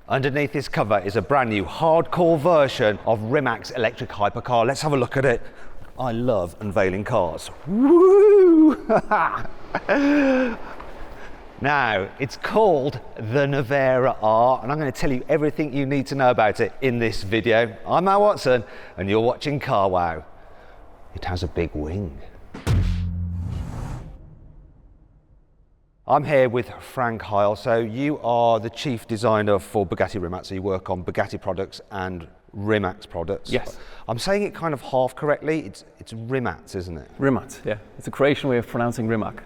Underneath this cover is a brand new hardcore version of Rimac's electric hypercar. Let's have a look at it. I love unveiling cars. Woo! Now, it's called the Nevera R, and I'm going to tell you everything you need to know about it in this video. I'm Matt Watson, and you're watching Carwow. It has a big wing. I'm here with Frank Heil. So you are the chief designer for Bugatti Rimac, so you work on Bugatti products and Rimac's products. Yes. I'm saying it kind of half correctly. It's Rimac, isn't it? Rimac, yeah. It's a Croatian way of pronouncing Rimac.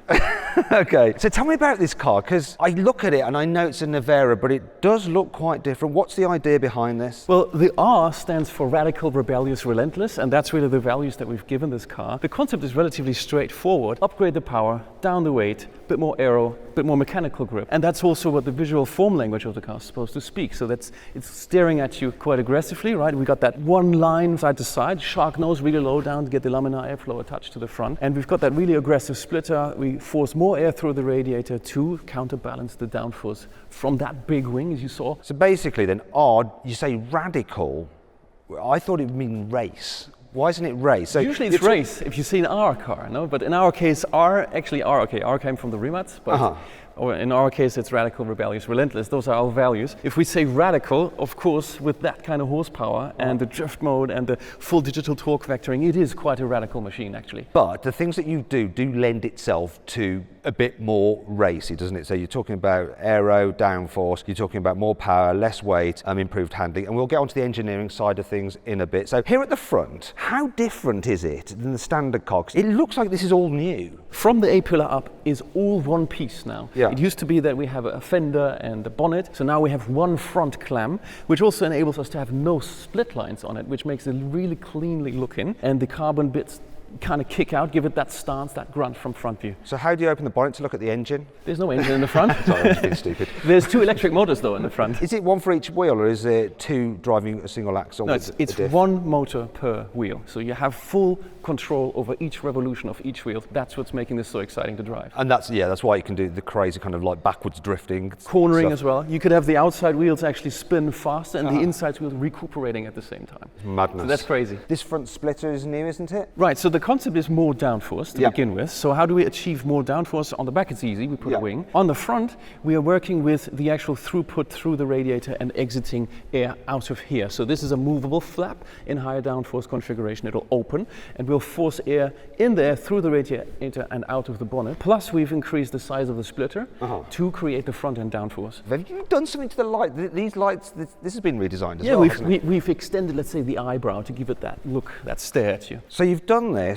Okay, so tell me about this car, because I look at it and I know it's a Nevera, but it does look quite different. What's the idea behind this? Well, the R stands for radical, rebellious, relentless, and that's really the values that we've given this car. The concept is relatively straightforward. Upgrade the power, down the weight, bit more aero, bit more mechanical grip. And that's also what the visual form language of the car is supposed to speak. So it's staring at you quite aggressively, right? We got that one line side to side, shark nose really low down to get the laminar airflow attached to the front. And we've got that really aggressive splitter. We force more air through the radiator to counterbalance the downforce from that big wing, as you saw. So basically then, R, you say radical. I thought it would mean race. Why isn't it race? So usually it's race if you see an R car, no? But in our case, R came from the Rimac, but or in our case, it's radical, rebellious, relentless. Those are our values. If we say radical, of course, with that kind of horsepower and the drift mode and the full digital torque vectoring, it is quite a radical machine, actually. But the things that you do lend itself to a bit more racy, doesn't it? So you're talking about aero, downforce, you're talking about more power, less weight, improved handling, and we'll get onto the engineering side of things in a bit. So here at the front, how different is it than the standard car? 'Cause it looks like this is all new. From the A-pillar up is all one piece now. Yeah. It used to be that we have a fender and a bonnet, so now we have one front clam, which also enables us to have no split lines on it, which makes it really cleanly looking, and the carbon bits kind of kick out, give it that stance, that grunt from front view. So how do you open the bonnet to look at the engine? There's no engine in the front. Sorry, I'm just being stupid. There's two electric motors though in the front. Is it one for each wheel, or is it two driving a single axle? No, it's one motor per wheel. So you have full control over each revolution of each wheel. That's what's making this so exciting to drive. And that's why you can do the crazy kind of like backwards drifting. Cornering stuff as well. You could have the outside wheels actually spin faster and the inside wheels recuperating at the same time. Madness. So that's crazy. This front splitter is new, isn't it? Right, so the concept is more downforce to begin with. So how do we achieve more downforce? On the back it's easy, we put a wing. On the front, we are working with the actual throughput through the radiator and exiting air out of here. So this is a movable flap in higher downforce configuration. It'll open and we'll force air in there through the radiator and out of the bonnet. Plus we've increased the size of the splitter to create the front end downforce. Have you done something to the light? These lights, this has been redesigned as well, hasn't it? We've extended, let's say, the eyebrow to give it that look, that stare at you. So you've done this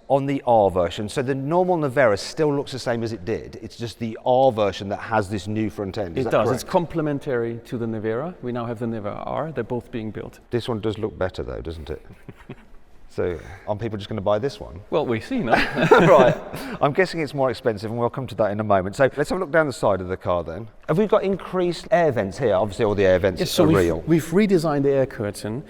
on the R version, so the normal Nevera still looks the same as it did. It's just the R version that has this new front end. Is that does. correct? It's complementary to the Nevera. We now have the Nevera R. They're both being built. This one does look better though, doesn't it? So aren't people just going to buy this one? Well, we see, no? Right. I'm guessing it's more expensive, and we'll come to that in a moment. So let's have a look down the side of the car then. Have we got increased air vents here? Obviously all the air vents are real. We've redesigned the air curtain.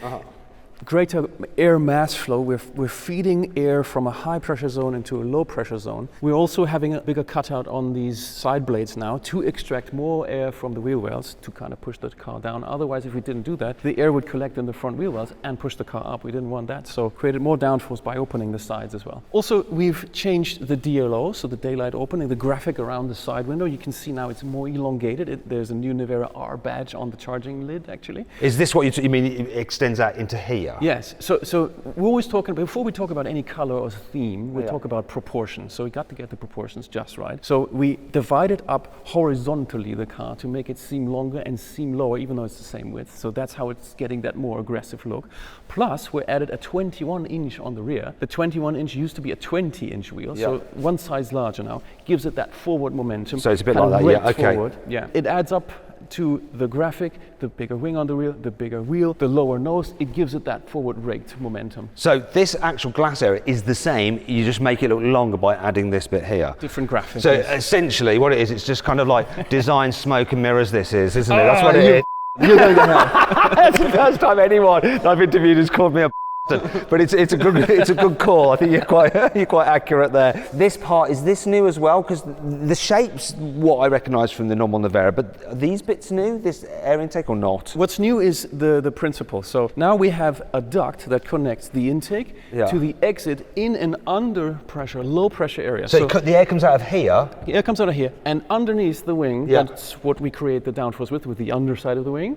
Greater air mass flow. We're feeding air from a high pressure zone into a low pressure zone. We're also having a bigger cutout on these side blades now to extract more air from the wheel wells to kind of push the car down. Otherwise, if we didn't do that, the air would collect in the front wheel wells and push the car up. We didn't want that, so created more downforce by opening the sides as well. Also, we've changed the DLO, so the daylight opening, the graphic around the side window. You can see now it's more elongated. There's a new Nevera R badge on the charging lid, actually. Is this what you mean? It extends out into here? Yes, so we're always talking, before we talk about any color or theme, we talk about proportions. So we got to get the proportions just right. So we divided up horizontally the car to make it seem longer and seem lower, even though it's the same width. So that's how it's getting that more aggressive look. Plus, we added a 21-inch on the rear. The 21-inch used to be a 20-inch wheel, so one size larger now, gives it that forward momentum. So it's a bit like that, yeah, okay. Forward. Yeah, it adds up to the graphic, the bigger wing on the rear, the bigger wheel, the lower nose, it gives it that forward raked momentum. So this actual glass area is the same, you just make it look longer by adding this bit here. Different graphic. So essentially what it is, it's just kind of like design, smoke and mirrors this is, isn't it? That's what it is. You're going to hell. That's the first time anyone that I've interviewed has called me a But it's a good call. I think you're quite accurate there. This part, is this new as well? Because the shape's what I recognise from the normal Nevera, but are these bits new, this air intake, or not? What's new is the principle. So now we have a duct that connects the intake to the exit in an under pressure, low pressure area. So the air comes out of here? The air comes out of here, and underneath the wing, that's what we create the downforce with the underside of the wing.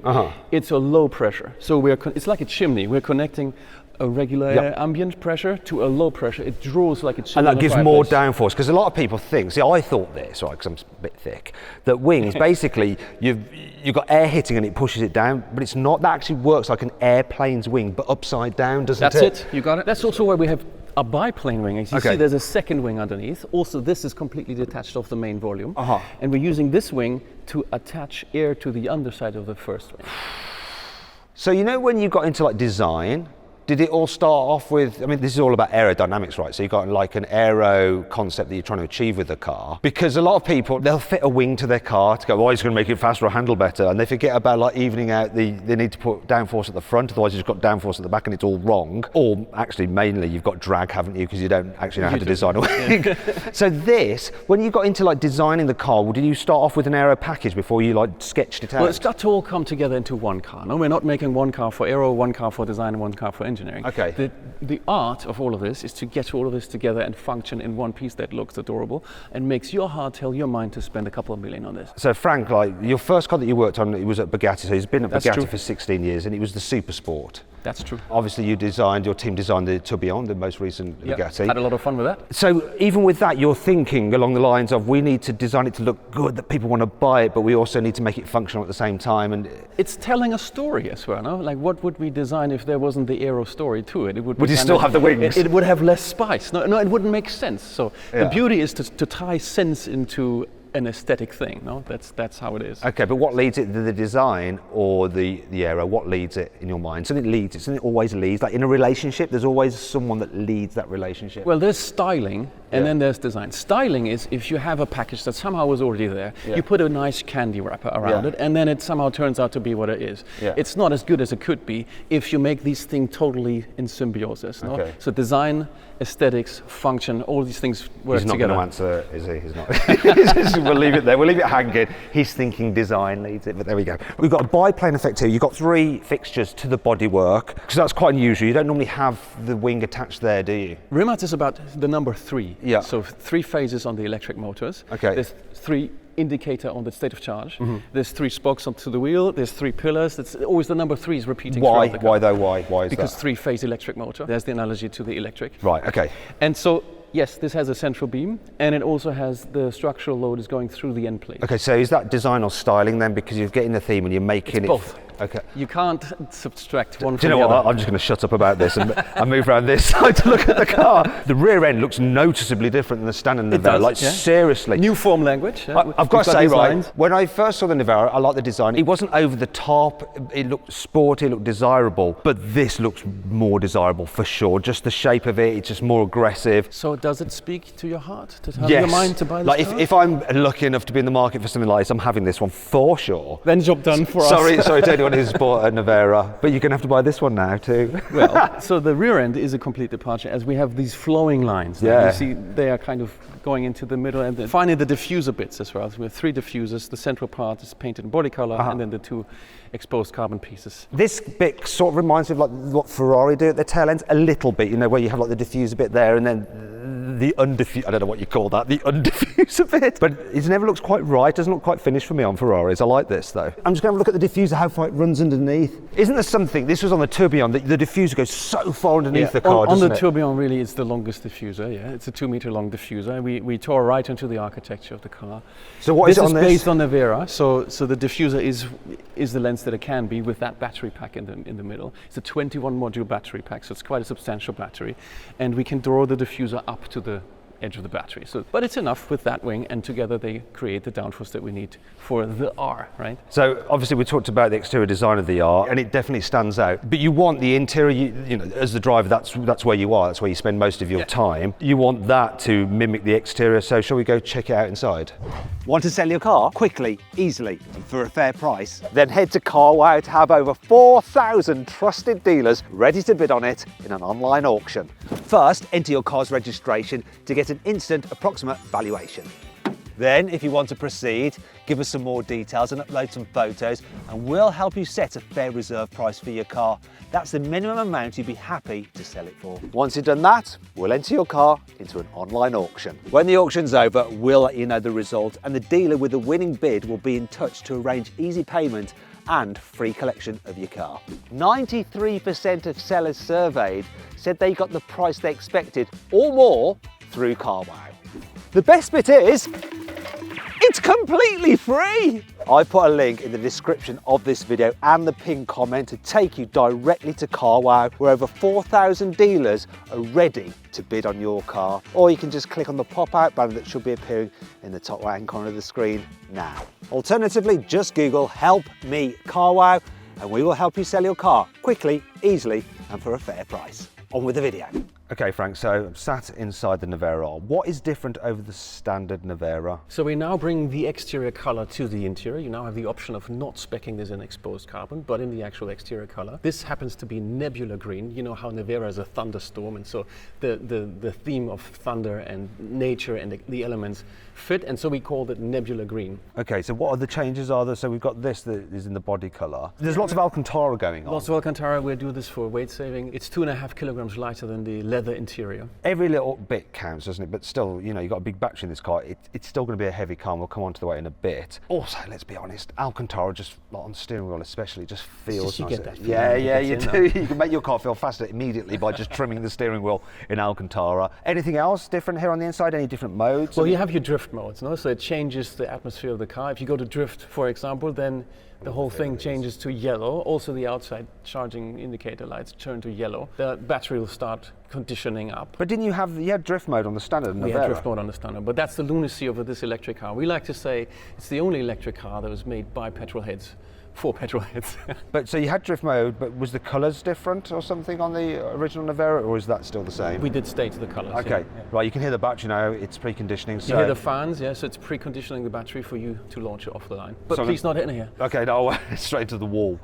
It's a low pressure. So it's like a chimney. We're connecting a regular ambient pressure to a low pressure. It draws like a chimney. And that gives more downforce, because a lot of people think, see, I thought this, right, because I'm a bit thick, that wings, basically, you've got air hitting and it pushes it down, but it's not. That actually works like an airplane's wing, but upside down, doesn't it? That's it, you got it. That's also why we have a biplane wing. As you see, there's a second wing underneath. Also, this is completely detached off the main volume. And we're using this wing to attach air to the underside of the first wing. So, you know, when you got into like design, did it all start off with, I mean, this is all about aerodynamics, right? So you got like an aero concept that you're trying to achieve with the car. Because a lot of people, they'll fit a wing to their car to go, oh, it's going to make it faster or handle better. And they forget about like evening out they need to put downforce at the front, otherwise you've got downforce at the back and it's all wrong. Or actually, mainly, you've got drag, haven't you? Because you don't actually know how to design a wing. So this, when you got into like designing the car, did you start off with an aero package before you like sketched it out? Well, it's got to all come together into one car. No, we're not making one car for aero, one car for design, and one car for engineering. Okay. The art of all of this is to get all of this together and function in one piece that looks adorable and makes your heart tell your mind to spend a couple of million on this. So Frank, like your first car that you worked on, it was at Bugatti. So he's been at That's Bugatti true. for 16 years, and it was the Super Sport. That's true. Obviously, your team designed the Tourbillon, the most recent Bugatti. Had a lot of fun with that. So even with that, you're thinking along the lines of, we need to design it to look good, that people want to buy it, but we also need to make it functional at the same time. And it's telling a story as well, no? Like, what would we design if there wasn't the aero story to it? Would you still have the wings? It would have less spice. No, it wouldn't make sense. So the beauty is to tie sense into an aesthetic thing, no? That's how it is. Okay, but what leads it, the design or the aero? What leads it in your mind? Something leads it, something always leads. Like in a relationship, there's always someone that leads that relationship. Well, there's styling and then there's design. Styling is if you have a package that somehow was already there, you put a nice candy wrapper around it, and then it somehow turns out to be what it is. It's not as good as it could be if you make these things totally in symbiosis. No? So design, aesthetics, function, all these things work together. He's not going to answer, is he? He's not. We'll leave it there. We'll leave it hanging. He's thinking design leads it, but there we go. We've got a biplane effect here. You've got 3 fixtures to the bodywork, because that's quite unusual. You don't normally have the wing attached there, do you? Rimac is about the number 3. Yeah. So 3 phases on the electric motors. Okay. There's 3 indicator on the state of charge. There's 3 spokes onto the wheel. There's 3 pillars. It's always the number 3 is repeating. Why? throughout the car. Why though? Why is that? Because 3-phase electric motor. There's the analogy to the electric. Right. Okay. And so, yes, this has a central beam, and it also has the structural load is going through the end plate. Okay, so is that design or styling then? Because you're getting the theme and you're making It's both. Okay. You can't subtract one Do from you know the what? other. I'm just going to shut up about this and move around this side to look at the car. The rear end looks noticeably different than the standard Nevera. does, like seriously. New form language. I've got to say, right, when I first saw the Nevera, I liked the design. It wasn't over the top. It looked sporty, it looked desirable. But this looks more desirable for sure. Just the shape of it, it's just more aggressive. So does it speak to your heart, to tell your mind to buy this like car? if I'm lucky enough to be in the market for something like this, I'm having this one for sure. Then job done for us. Sorry to anyone who's bought a Nevera, but you're going to have to buy this one now too. Well, so the rear end is a complete departure, as we have these flowing lines. Yeah. You see, they are kind of going into the middle, and then finally the diffuser bits as well. So we have 3 diffusers. The central part is painted in body color, and then the 2 exposed carbon pieces. This bit sort of reminds me of like what Ferrari do at the tail ends a little bit, you know, where you have like the diffuser bit there and then the I don't know what you call that, the undiffuser bit. But it never looks quite right, doesn't look quite finished for me on Ferraris. I like this though. I'm just going to have a look at the diffuser, how far it runs underneath. Isn't there something, this was on the Tourbillon, the diffuser goes so far underneath the car, on doesn't the it? Tourbillon really it's the longest diffuser, It's a 2-meter long diffuser. We tore right into the architecture of the car. So what is it on this? This is based on Nevera, so the diffuser is the length that it can be with that battery pack in the middle. It's a 21 module battery pack, so it's quite a substantial battery. And we can draw the diffuser up to the edge of the battery. So, but it's enough with that wing, and together they create the downforce that we need for the R, right? So obviously we talked about the exterior design of the R, and it definitely stands out. But you want the interior, you know, as the driver, that's where you are. That's where you spend most of your time. You want that to mimic the exterior. So shall we go check it out inside? Want to sell your car quickly, easily, and for a fair price? Then head to carwow to have over 4,000 trusted dealers ready to bid on it in an online auction. First, enter your car's registration to get an instant approximate valuation. Then, if you want to proceed, give us some more details and upload some photos, and we'll help you set a fair reserve price for your car. That's the minimum amount you'd be happy to sell it for. Once you've done that, we'll enter your car into an online auction. When the auction's over, we'll let you know the result, and the dealer with the winning bid will be in touch to arrange easy payment and free collection of your car. 93% of sellers surveyed said they got the price they expected or more through carwow. The best bit is, it's completely free! I put a link in the description of this video and the pinned comment to take you directly to carwow, where over 4,000 dealers are ready to bid on your car. Or you can just click on the pop-out banner that should be appearing in the top right-hand corner of the screen now. Alternatively, just Google "Help Me Carwow" and we will help you sell your car quickly, easily, and for a fair price. On with the video. Okay, Frank, so I'm sat inside the Nevera R. What is different over the standard Nevera? So we now bring the exterior color to the interior. You now have the option of not speccing this in exposed carbon, but in the actual exterior color. This happens to be nebula green. You know how Nevera is a thunderstorm, and so the theme of thunder and nature and the elements fit, and so we called it nebula green. Okay, so what are the changes are there? So we've got this that is in the body color. There's lots of Alcantara going on. Lots of Alcantara. We do this for weight saving. It's 2.5 kilograms lighter than the leather interior. Every little bit counts, doesn't it? But still, you know, you've got a big battery in this car. It's still going to be a heavy car, and we'll come on to the weight in a bit. Also, let's be honest, Alcantara, just on the steering wheel especially, just feels you nice. get that feeling Yeah, when you it gets do. in, You can make your car feel faster immediately by just trimming the steering wheel in Alcantara. Anything else different here on the inside? Any different modes? Well, you have your drift modes, no? So it changes the atmosphere of the car. If you go to drift, for example, then the whole thing changes to yellow. Also, the outside charging indicator lights turn to yellow. The battery will start conditioning up. But didn't you had drift mode on the standard Nevera? We had drift mode on the standard, but that's the lunacy of this electric car. We like to say it's the only electric car that was made by petrol heads. For petrol heads. But so you had drift mode, but was the colours different or something on the original Nevera, or is that still the same? We did stay to the colours. Okay, yeah. right, you can hear the battery now, it's preconditioning. So you hear the fans, yeah, so it's preconditioning the battery for you to launch it off the line. But so please not in here. Okay, no, straight to the wall.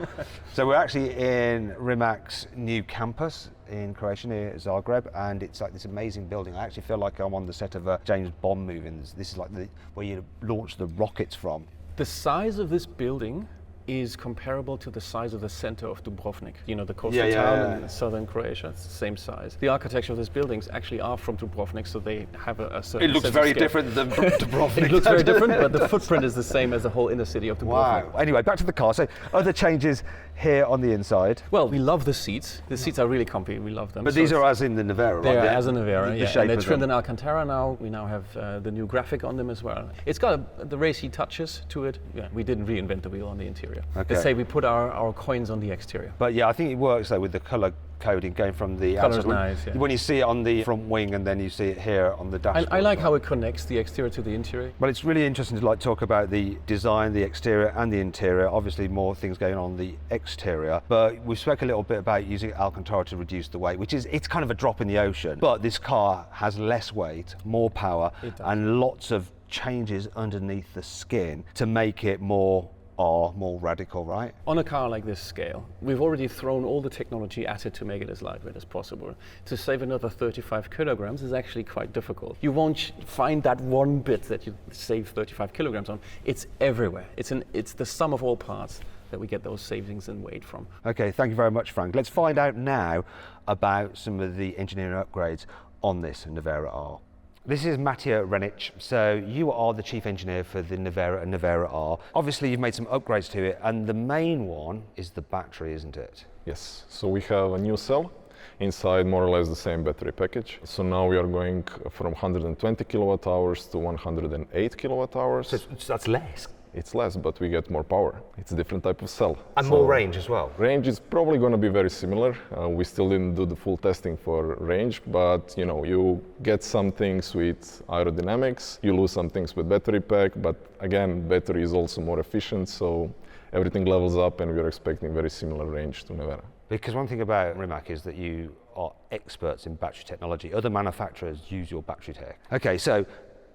So we're actually in Rimac's new campus in Croatia near Zagreb, and it's like this amazing building. I actually feel like I'm on the set of a James Bond movie, and this is like where you launch the rockets from. The size of this building is comparable to the size of the center of Dubrovnik. You know, the coastal town in southern Croatia. It's the same size. The architecture of these buildings actually are from Dubrovnik, so they have a certain It looks sense very of scale. different than Dubrovnik. It looks very different, but the footprint is the same as the whole inner city of Dubrovnik. Wow. Anyway, back to the car. So other changes here on the inside. Well, we love the seats. The seats are really comfy. We love them. But these are as in the Nevera, They right? are as a Nevera, yeah. shape And they're of trimmed them. in Alcantara now. We now have the new graphic on them as well. It's got the racy touches to it. Yeah, we didn't reinvent the wheel on the interior. Okay. They say we put our coins on the exterior. But yeah, I think it works though with the colour coding going from the Colour's outside. nice, yeah. When you see it on the front wing and then you see it here on the dashboard. I like how it connects the exterior to the interior. Well, it's really interesting to talk about the design, the exterior and the interior. Obviously more things going on the exterior, but we spoke a little bit about using Alcantara to reduce the weight, it's kind of a drop in the ocean. But this car has less weight, more power, and lots of changes underneath the skin to make it more radical, right? On a car like this scale, we've already thrown all the technology at it to make it as lightweight as possible. To save another 35 kilograms is actually quite difficult. You won't find that one bit that you save 35 kilograms on. It's everywhere. It's the sum of all parts that we get those savings in weight from. Okay, thank you very much, Frank. Let's find out now about some of the engineering upgrades on this Nevera R. This is Matija Renic, so you are the chief engineer for the Nevera and Nevera R. Obviously you've made some upgrades to it, and the main one is the battery, isn't it? Yes, so we have a new cell, inside more or less the same battery package. So now we are going from 120 kilowatt hours to 108 kilowatt hours. So that's less. It's less, but we get more power. It's a different type of cell. And So more range as well. Range is probably going to be very similar. We still didn't do the full testing for range, but you know, you get some things with aerodynamics, you lose some things with battery pack, but again, battery is also more efficient, so everything levels up and we're expecting very similar range to Nevera. Because one thing about Rimac is that you are experts in battery technology. Other manufacturers use your battery tech. Okay, so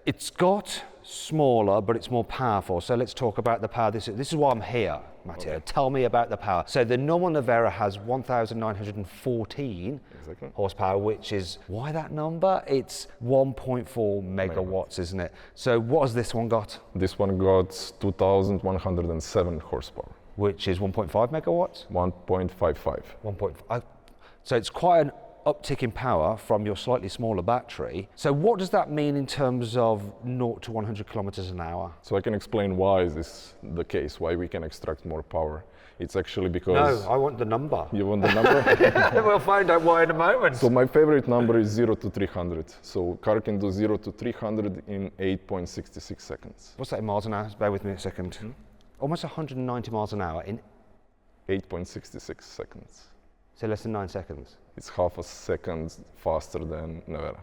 it's got smaller, but it's more powerful. So let's talk about the power. This is why I'm here, Matteo. Okay. Tell me about the power. So the normal Nevera has 1,914 Exactly. horsepower, which is, why that number? It's 1.4 megawatts, isn't it? So what has this one got? This one got 2,107 horsepower. Which is 1.5 megawatts? 1.55. 1.5. So it's quite an uptick in power from your slightly smaller battery. So what does that mean in terms of 0 to 100 kilometers an hour? So I can explain why is this the case, why we can extract more power. It's actually because... No, I want the number. You want the number? We'll find out why in a moment. So my favorite number is 0 to 300. So car can do 0 to 300 in 8.66 seconds. What's that in miles an hour? Bear with me a second. Almost 190 miles an hour in 8.66 seconds. so less than 9 seconds. It's half a second faster than Nevera.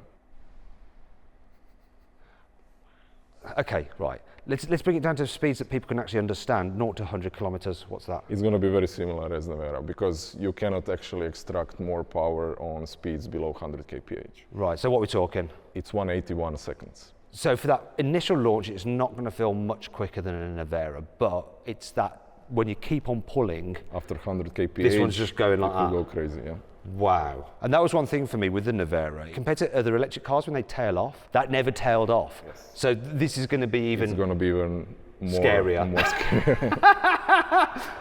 Okay, right. Let's bring it down to speeds that people can actually understand. 0 to 100 kilometers. What's that? It's going to be very similar as Nevera because you cannot actually extract more power on speeds below 100 kph. Right. So what we're talking? It's 181 seconds. So for that initial launch, it's not going to feel much quicker than a Nevera, but it's that when you keep on pulling. After 100 kph, This one's just going like it will that. go crazy, yeah. Wow. And that was one thing for me with the Nevera. Compared to other electric cars, when they tail off, that never tailed off. Yes. So this is going to be even It's going to be even more scarier. More scary.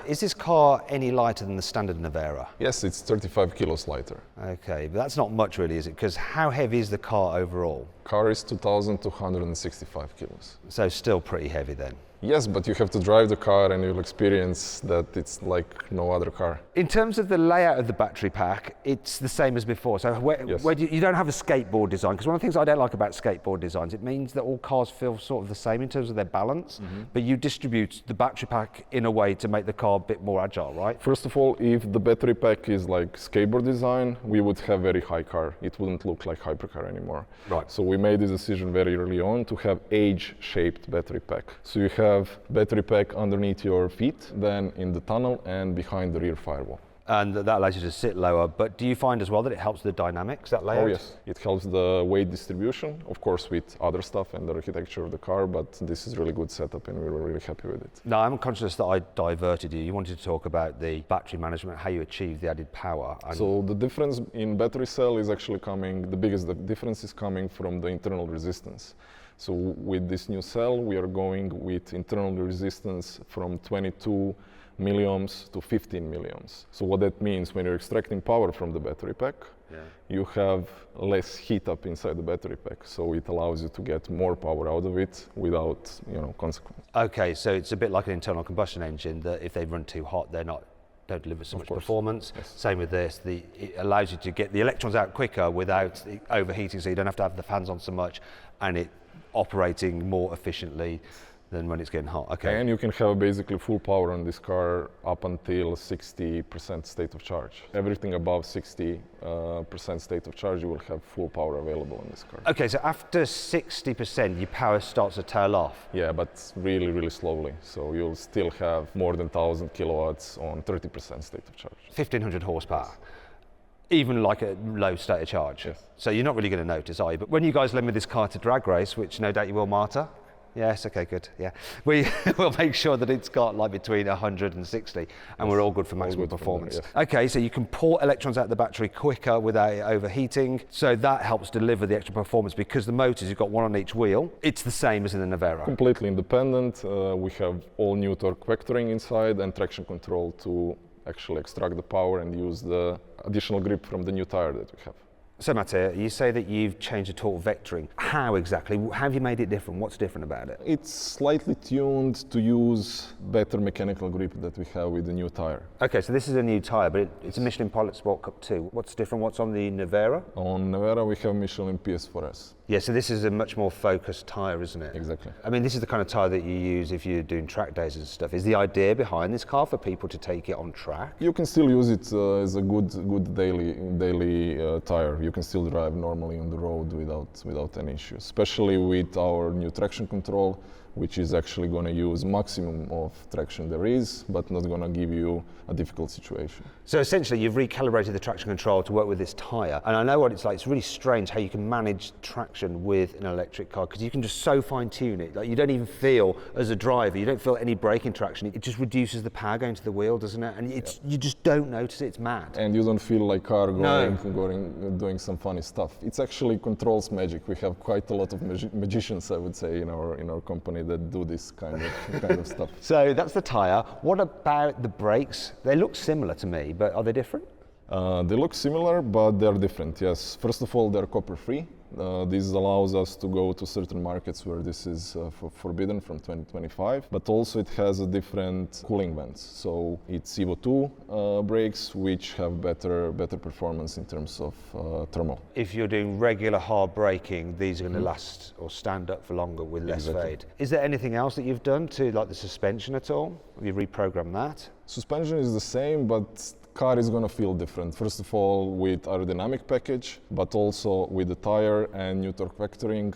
Is this car any lighter than the standard Nevera? Yes, it's 35 kilos lighter. Okay, but that's not much really, is it? Because how heavy is the car overall? Car is 2,265 kilos. So still pretty heavy then. Yes, but you have to drive the car and you'll experience that it's like no other car. In terms of the layout of the battery pack, it's the same as before. So Yes. where you don't have a skateboard design, because one of the things I don't like about skateboard designs, it means that all cars feel sort of the same in terms of their balance, but you distribute the battery pack in a way to make the car a bit more agile, right? First of all, if the battery pack is like skateboard design, we would have very high car. It wouldn't look like hypercar anymore. Right. So we made this decision very early on to have age-shaped battery pack. So you have battery pack underneath your feet, then in the tunnel and behind the rear firewall. And that allows you to sit lower, but do you find as well that it helps the dynamics, that layout? Oh yes, it helps the weight distribution, of course with other stuff and the architecture of the car, but this is really good setup and we were really happy with it. No, I'm conscious that I diverted you. You wanted to talk about the battery management, how you achieve the added power. And So the difference in battery cell is actually coming, the difference is coming from the internal resistance. So with this new cell, we are going with internal resistance from 22 milliohms to 15 milliohms. So what that means, when you're extracting power from the battery pack, you have less heat up inside the battery pack. So it allows you to get more power out of it without, consequence. Okay, so it's a bit like an internal combustion engine that if they run too hot, don't deliver so much course. performance. Yes. Same with this, it allows you to get the electrons out quicker without the overheating, so you don't have to have the fans on so much, and it operating more efficiently than when it's getting hot. Okay. And you can have basically full power on this car up until 60% state of charge. Everything above 60% state of charge, you will have full power available on this car. Okay, so after 60%, your power starts to tail off. Yeah, but really, really slowly. So you'll still have more than 1,000 kilowatts on 30% state of charge. 1,500 horsepower. Even like a low state of charge. Yes. So you're not really going to notice, are you? But when you guys lend me this car to drag race, which no doubt you will, Marta. Yes, okay, good, yeah. We will make sure that it's got like between 100 and 60, and we're all good for maximum good from performance. there, yes. Okay, so you can pull electrons out of the battery quicker without it overheating, so that helps deliver the extra performance because the motors, you've got one on each wheel. It's the same as in the Nevera. Completely independent. We have all new torque vectoring inside and traction control to actually extract the power and use the additional grip from the new tire that we have. So Mattia, you say that you've changed the torque vectoring. How exactly? How have you made it different? What's different about it? It's slightly tuned to use better mechanical grip that we have with the new tire. Okay, so this is a new tyre, but it's a Michelin Pilot Sport Cup 2. What's different? What's on the Nevera? On Nevera we have Michelin PS4S. Yeah, so this is a much more focused tyre, isn't it? Exactly. I mean, this is the kind of tyre that you use if you're doing track days and stuff. Is the idea behind this car for people to take it on track? You can still use it as a good daily tire. You can still drive normally on the road without any issues, especially with our new traction control, which is actually going to use maximum of traction there is, but not going to give you a difficult situation. So essentially you've recalibrated the traction control to work with this tyre, and I know what it's like. It's really strange how you can manage traction with an electric car, because you can just so fine tune it. Like, you don't even feel, as a driver, you don't feel any braking traction. It just reduces the power going to the wheel, doesn't it? And you just don't notice it. It's mad. And you don't feel like car doing some funny stuff. It's actually controls magic. We have quite a lot of magicians, I would say, in our company that do this kind of stuff. So that's the tyre. What about the brakes? They look similar to me, but are they different? They look similar, but they're different, yes. First of all, they're copper-free. This allows us to go to certain markets where this is forbidden from 2025, but also it has a different cooling vents. So it's Evo 2 brakes, which have better performance in terms of thermal. If you're doing regular hard braking, these are going to last or stand up for longer with less fade. Is there anything else that you've done to like the suspension at all? Have you reprogrammed that? Suspension is the same, but car is going to feel different. First of all, with aerodynamic package, but also with the tire and new torque vectoring.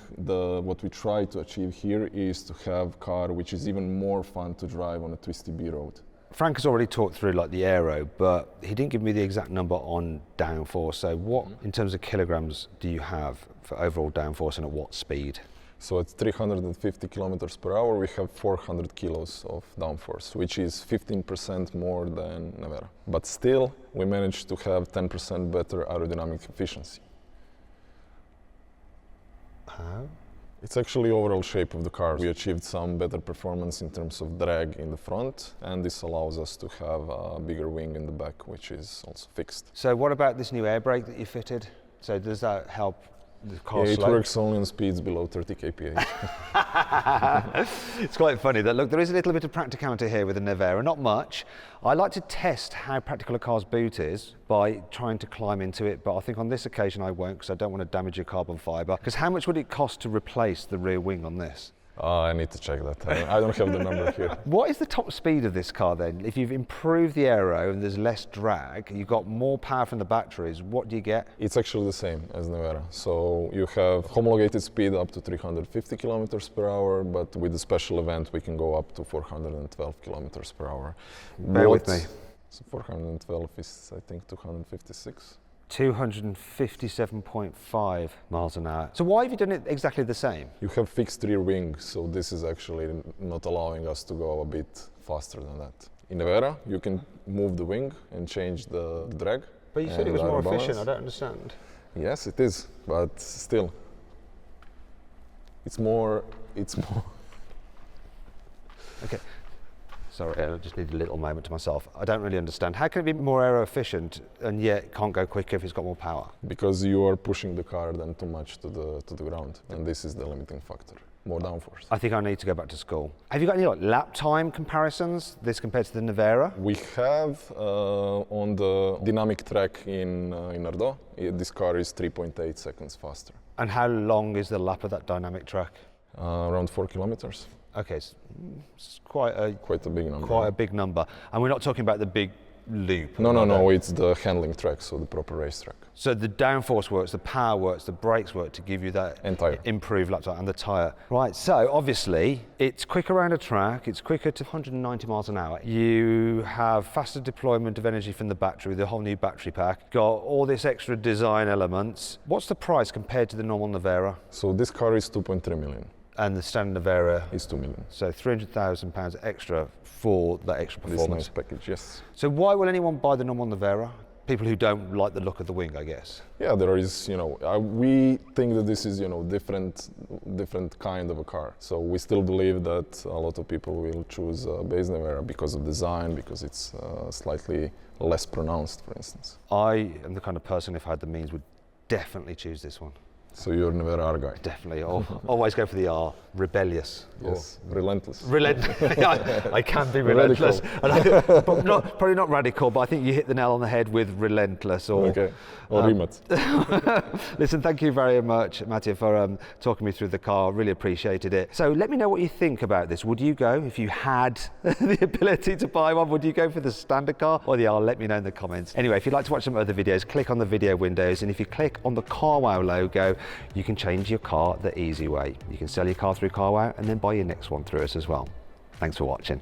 What we try to achieve here is to have car which is even more fun to drive on a twisty B road. Frank has already talked through like the aero, but he didn't give me the exact number on downforce. So what, in terms of kilograms, do you have for overall downforce and at what speed? So at 350 kilometers per hour, we have 400 kilos of downforce, which is 15% more than Nevera. But still, we managed to have 10% better aerodynamic efficiency. How? It's actually overall shape of the car. We achieved some better performance in terms of drag in the front, and this allows us to have a bigger wing in the back, which is also fixed. So what about this new air brake that you fitted? So does that help the car It slope? works only on speeds below 30 kph. It's quite funny that, look, there is a little bit of practicality here with the Nevera, not much. I like to test how practical a car's boot is by trying to climb into it, but I think on this occasion I won't, because I don't want to damage your carbon fibre. Because how much would it cost to replace the rear wing on this? I need to check that. I don't have the number here. What is the top speed of this car then? If you've improved the aero and there's less drag, you've got more power from the batteries, what do you get? It's actually the same as Nevera. So you have homologated speed up to 350 kilometers per hour, but with the special event we can go up to 412 kilometers per hour. Bear with me. So 412 is, I think, 256. 257.5 miles an hour. So why have you done it exactly the same? You have fixed rear wing, so this is actually not allowing us to go a bit faster than that. In Nevera, you can move the wing and change the drag. But you said it was more efficient, I don't understand. Yes, it is, but still, it's more. Okay. Sorry, I just need a little moment to myself. I don't really understand. How can it be more aero efficient and yet can't go quicker if it's got more power? Because you are pushing the car then too much to the ground, and this is the limiting factor. More downforce. I think I need to go back to school. Have you got any like lap time comparisons, this compared to the Nevera? We have on the dynamic track in Ardo, this car is 3.8 seconds faster. And how long is the lap of that dynamic track? Around 4 kilometers. Okay, it's quite a big number. Quite a big number. And we're not talking about the big loop. No, it's the handling track, so the proper race track. So the downforce works, the power works, the brakes work to give you that improved lap time, and the tyre. Right, so obviously it's quicker around a track, it's quicker to 190 miles an hour. You have faster deployment of energy from the battery with a whole new battery pack, got all this extra design elements. What's the price compared to the normal Nevera? So this car is 2.3 million. And the standard Nevera is 2 million. So £300,000 extra for that extra performance. This nice package, yes. So why will anyone buy the normal Nevera? People who don't like the look of the wing, I guess. Yeah, there is, we think that this is, different kind of a car. So we still believe that a lot of people will choose base Nevera because of design, because it's slightly less pronounced, for instance. I am the kind of person, if I had the means, would definitely choose this one. So you're Nevera R guy. Definitely. Always go for the R. Rebellious. Yes, relentless. I can be relentless. But probably not radical, but I think you hit the nail on the head with relentless. Or Rimac. Listen, thank you very much, Mattia, for talking me through the car. Really appreciated it. So let me know what you think about this. Would you go, if you had the ability to buy one, would you go for the standard car or the R? Let me know in the comments. Anyway, if you'd like to watch some other videos, click on the video windows, and if you click on the CarWow logo, you can change your car the easy way. You can sell your car through CarWow and then buy your next one through us as well. Thanks for watching.